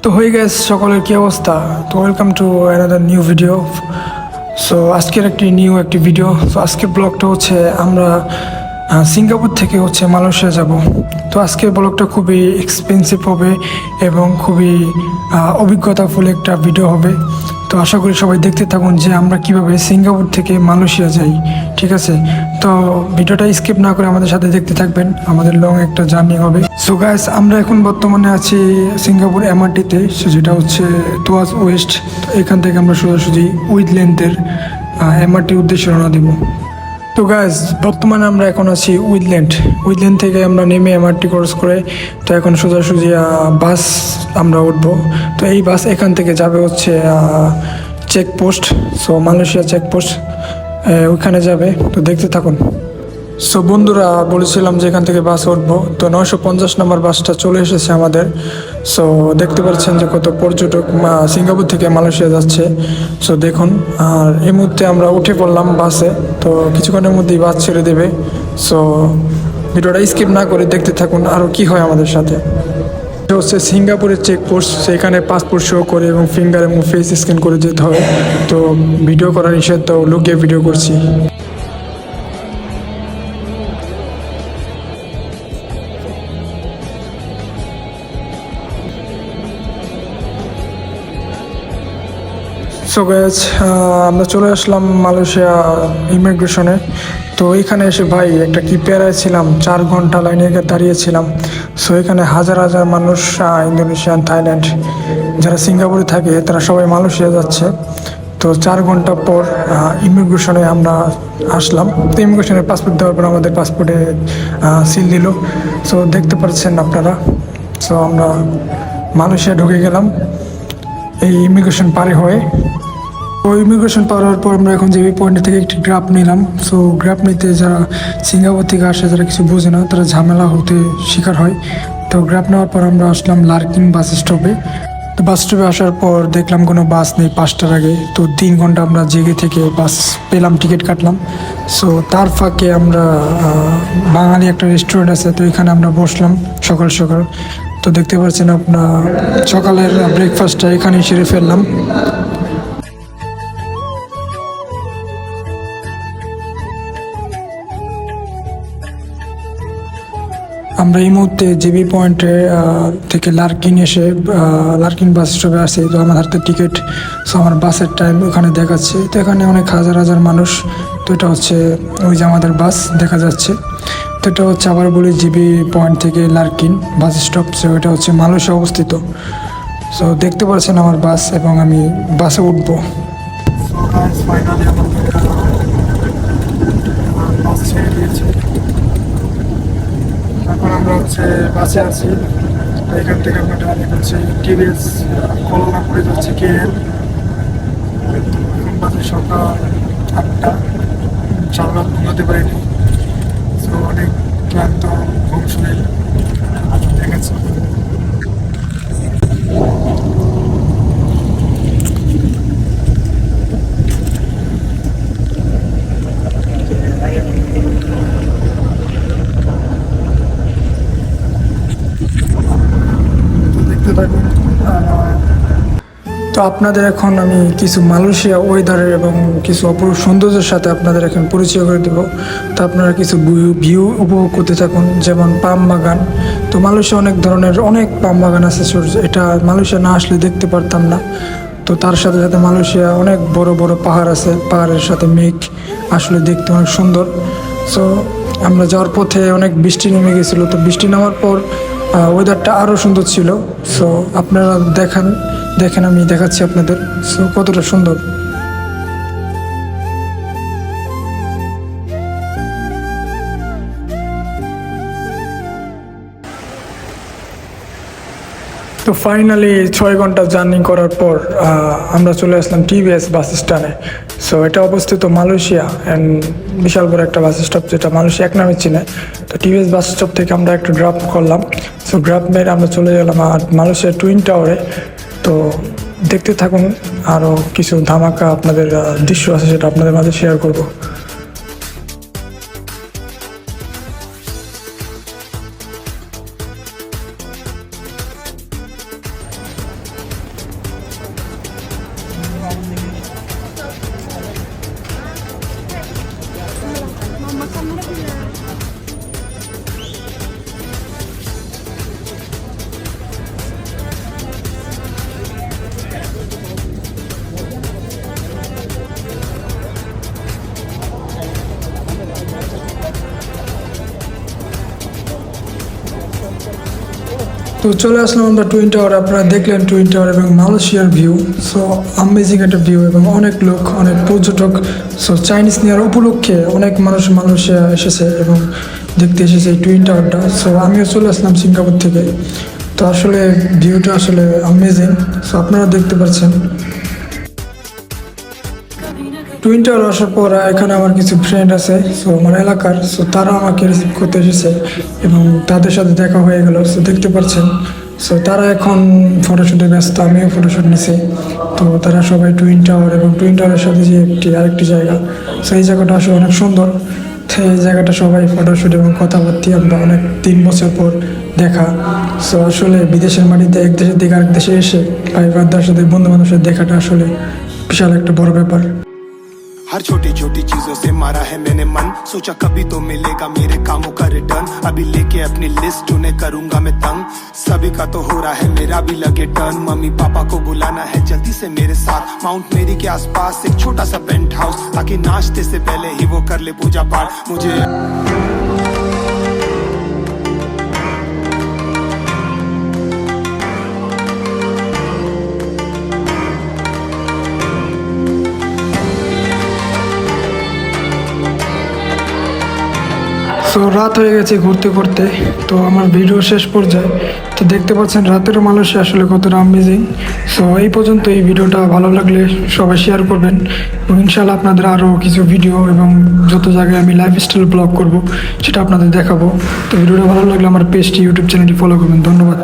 তো হয়ে গেছে সকলের কি অবস্থা। তো welcome to another new video. So আজকের একটি ভিডিও। সো আজকের ব্লগটা হচ্ছে আমরা সিঙ্গাপুর থেকে মালয়েশিয়া যাব। তো আজকের ব্লগটা খুবই এক্সপেন্সিভ হবে এবং খুবই অভিজ্ঞতাফুল একটা ভিডিও হবে। তো আশা করি সবাই দেখতে থাকুন যে আমরা কিভাবে সিঙ্গাপুর থেকে মালয়েশিয়া যাই। ঠিক আছে, তো ভিডিওটা স্কিপ না করে আমাদের সাথে দেখতে থাকবেন, আমাদের লং একটা জার্নি হবে। সো গাইস, আমরা এখন বর্তমানে আছি সিঙ্গাপুর এমআরটিতে, যেটা হচ্ছে তুয়াস ওয়েস্ট। এখান থেকে আমরা সোজাসুজি উইথল্যান্ডের এমআরটির উদ্দেশ্যে রওনা দেব। তো গাইজ, বর্তমানে আমরা এখন আছি উইথল্যান্ড থেকে আমরা নেমে এমআরটি ক্রস করে তো এখন সোজাসুজি বাস আমরা উঠবো। তো এই বাস এখান থেকে যাবে হচ্ছে চেকপোস্ট, সো মালয়েশিয়া চেকপোস্ট ওইখানে যাবে। তো দেখতে থাকুন। সো বন্ধুরা, বলেছিলাম যে এখান থেকে বাস উঠবো, তো 950 নম্বর বাসটা চলে এসেছে আমাদের। সো দেখতে পাচ্ছেন যে কত পর্যটক সিঙ্গাপুর থেকে মালয়েশিয়া যাচ্ছে। সো দেখুন, আর এই মুহূর্তে আমরা উঠে পড়লাম বাসে। তো কিছুক্ষণের মধ্যেই বাস ছেড়ে দেবে। সো ভিডিওটা স্কিপ না করে দেখতে থাকুন আরও কি হয় আমাদের সাথে। এটা হচ্ছে সিঙ্গাপুরের চেকপোস্ট, সেখানে পাসপোর্ট শো করে এবং ফিঙ্গার এবং ফেস স্ক্যান করে যেতে হয়। তো ভিডিও করা নিষেধ, তো লুকিয়ে ভিডিও করছি। সো গাইজ, আমরা চলে আসলাম মালয়েশিয়া ইমিগ্রেশনে। তো এখানে এসে ভাই একটা কি প্যারায় ছিলাম, 4 ঘন্টা লাইনে দাঁড়িয়েছিলাম। সো এখানে হাজার হাজার মানুষ, ইন্দোনেশিয়ান, থাইল্যান্ড, যারা সিঙ্গাপুরে থাকে তারা সবাই মালয়েশিয়া যাচ্ছে। তো 4 ঘন্টা পর ইমিগ্রেশনে আমরা আসলাম। তো ইমিগ্রেশনের পাসপোর্ট দেওয়ার পর আমাদের পাসপোর্টে সিল দিল। সো দেখতে পাচ্ছেন আপনারা। সো আমরা মালয়েশিয়া ঢুকে গেলাম এই ইমিগ্রেশন পারে হয়ে। তো ইমিগ্রেশন পাওয়ার পর আমরা এখন যে পয়েন্ট থেকে একটি গ্রাফ নিলাম। সো গ্রাফ নিতে যারা সিঙ্গাপুর থেকে আসে, যারা কিছু বোঝে না, তারা ঝামেলা হতে শিকার হয়। তো গ্রাফ নেওয়ার পর আমরা আসলাম লার্কিন বাস স্টপে। তো বাস স্টপে আসার পর দেখলাম কোনো বাস নেই 5টার আগে। তো 3 ঘন্টা আমরা জেগে থেকে বাস পেলাম, টিকিট কাটলাম। সো তার ফাঁকে আমরা বাঙালি একটা রেস্টুরেন্ট আছে, তো এখানে আমরা বসলাম সকাল সকাল। তো দেখতে পাচ্ছেন আপনার সকালের ব্রেকফাস্টটা এখানেই সেরে ফেললাম। আমরা এই মুহূর্তে জিবি পয়েন্টে থেকে লার্কিন এসে লার্কিন বাস স্টপে আসি। তো আমার হাতে টিকিট, সো আমার বাসের টাইম ওখানে দেখাচ্ছে। তো এখানে অনেক হাজার হাজার মানুষ। তো এটা হচ্ছে ওই যে আমাদের বাস দেখা যাচ্ছে। তো এটা হচ্ছে, আবার বলি, জিবি পয়েন্ট থেকে লার্কিন বাস স্টপ। সো এটা হচ্ছে মালয়েশিয়া অবস্থিত। সো দেখতে পাচ্ছেন আমার বাস এবং আমি বাসে উঠবো। এখন আমরা বাসে আছি। এখান থেকে আমরা ডাইরেক্ট টিভিএস কল্যাণপুরে যাচ্ছি KL। এখন বাসে সকাল 8টা, সারা রাত ঘুমাতে পারিনি। তো অনেক ক্লান্ত, ঘুম শুনে দেখেছি। তো আপনাদের এখন আমি কিছু মালয়েশিয়া ওয়েদারের এবং কিছু অপরূপ সৌন্দর্যের সাথে আপনাদের এখন পরিচয় করে দেবো। তো আপনারা কিছু ভিউ উপভোগ করতে থাকুন, যেমন পাম বাগান। তো মালয়েশিয়া অনেক পাম বাগান আছে। এটা মালয়েশিয়া না আসলে দেখতে পারতাম না। তো তার সাথে সাথে মালয়েশিয়া অনেক বড় বড় পাহাড় আছে, পাহাড়ের সাথে মেঘ, আসলে দেখতে অনেক সুন্দর। সো আমরা যাওয়ার পথে অনেক বৃষ্টি নেমে গেছিলো। তো বৃষ্টি নামার পর ওয়েদারটা আরও সুন্দর ছিল। সো আপনারা দেখেন, আমি দেখাচ্ছি আপনাদের। সো কতটা সুন্দর। তো ফাইনালি 6 ঘন্টা জার্নি করার পর আমরা চলে আসলাম টিভিএস বাস স্ট্যান্ডে। সো এটা অবস্থিত মালয়েশিয়া অ্যান্ড বিশাল বড় একটা বাস স্টপ, যেটা মালয়েশিয়া এক নামে চিনে। তো টিভিএস বাস স্টপ থেকে আমরা একটা ড্রপ করলাম। সো ড্রপ মেরে আমরা চলে গেলাম মালয়েশিয়ার টুইন টাওয়ারে। তো দেখতে থাকুন, আরও কিছু ধামাকা আপনাদের দৃশ্য আছে, সেটা আপনাদের মাঝে শেয়ার করব। তো চলে আসলাম আমরা টুইন টাওয়ার। আপনারা দেখলেন টুইন টাওয়ার এবং মালয়েশিয়ার ভিউ। সো আমেজিং একটা ভিউ এবং অনেক লোক, অনেক পর্যটক। সো চাইনিজ নিউ ইয়ার উপলক্ষে অনেক মানুষ মালয়েশিয়া এসেছে এবং দেখতে এসেছে এই টুইন টাওয়ারটা। সো আমিও চলে আসলাম সিঙ্গাপুর থেকে। তো আসলে ভিউটা আসলে আমেজিং। সো আপনারা দেখতে পাচ্ছেন টুইন টাওয়ার আসার পর এখানে আমার কিছু ফ্রেন্ড আছে, সো আমার এলাকার। সো তারা আমাকে রিসিভ করতে এসেছে এবং তাদের সাথে দেখা হয়ে গেল। সো দেখতে পাচ্ছেন, সো তারা এখন ফটোশ্যুটে ব্যস্ত, আমিও ফটোশ্যুট নিছি। তো তারা সবাই টুইন টাওয়ার এবং টুইন টাওয়ারের সাথে যে আরেকটি জায়গা, সো এই জায়গাটা আসলে অনেক সুন্দর। তো এই জায়গাটা সবাই ফটোশ্যুট এবং কথাবার্তি আমরা অনেক 3 বছর পর দেখা। সো আসলে বিদেশের মাটিতে এক দেশের থেকে আরেক দেশে এসে ভাই বাদার সাথে বন্ধু বান্ধবের সাথে দেখাটা আসলে বিশাল একটা বড় ব্যাপার। हर छोटी छोटी चीजों से मारा है मैंने मन, सोचा कभी तो मिलेगा मेरे कामों का रिटर्न। अभी लेके अपनी लिस्ट उन्हें करूंगा मैं तंग, सभी का तो हो रहा है मेरा भी लगे टर्न। मम्मी पापा को बुलाना है जल्दी से मेरे साथ, माउंट मेरी के आसपास एक छोटा सा पेंट हाउस, ताकि नाश्ते से पहले ही वो कर ले पूजा पाठ। मुझे সো রাত হয়ে গেছে ঘুরতে ঘুরতে। তো আমার ভিডিও শেষ পর্যায়ে। তো দেখতে পাচ্ছেন রাতের মালয়েশিয়া আসলে কতটা আমেজিং। সো এই পর্যন্ত এই ভিডিওটা ভালো লাগলে সবাই শেয়ার করবেন এবং ইনশাআল্লাহ আপনাদের আরও কিছু ভিডিও এবং যত জায়গায় আমি লাইফস্টাইল ব্লগ করব সেটা আপনাদের দেখাবো। তো ভিডিওটা ভালো লাগলে আমার পেজটি ইউটিউব চ্যানেলটি ফলো করবেন। ধন্যবাদ।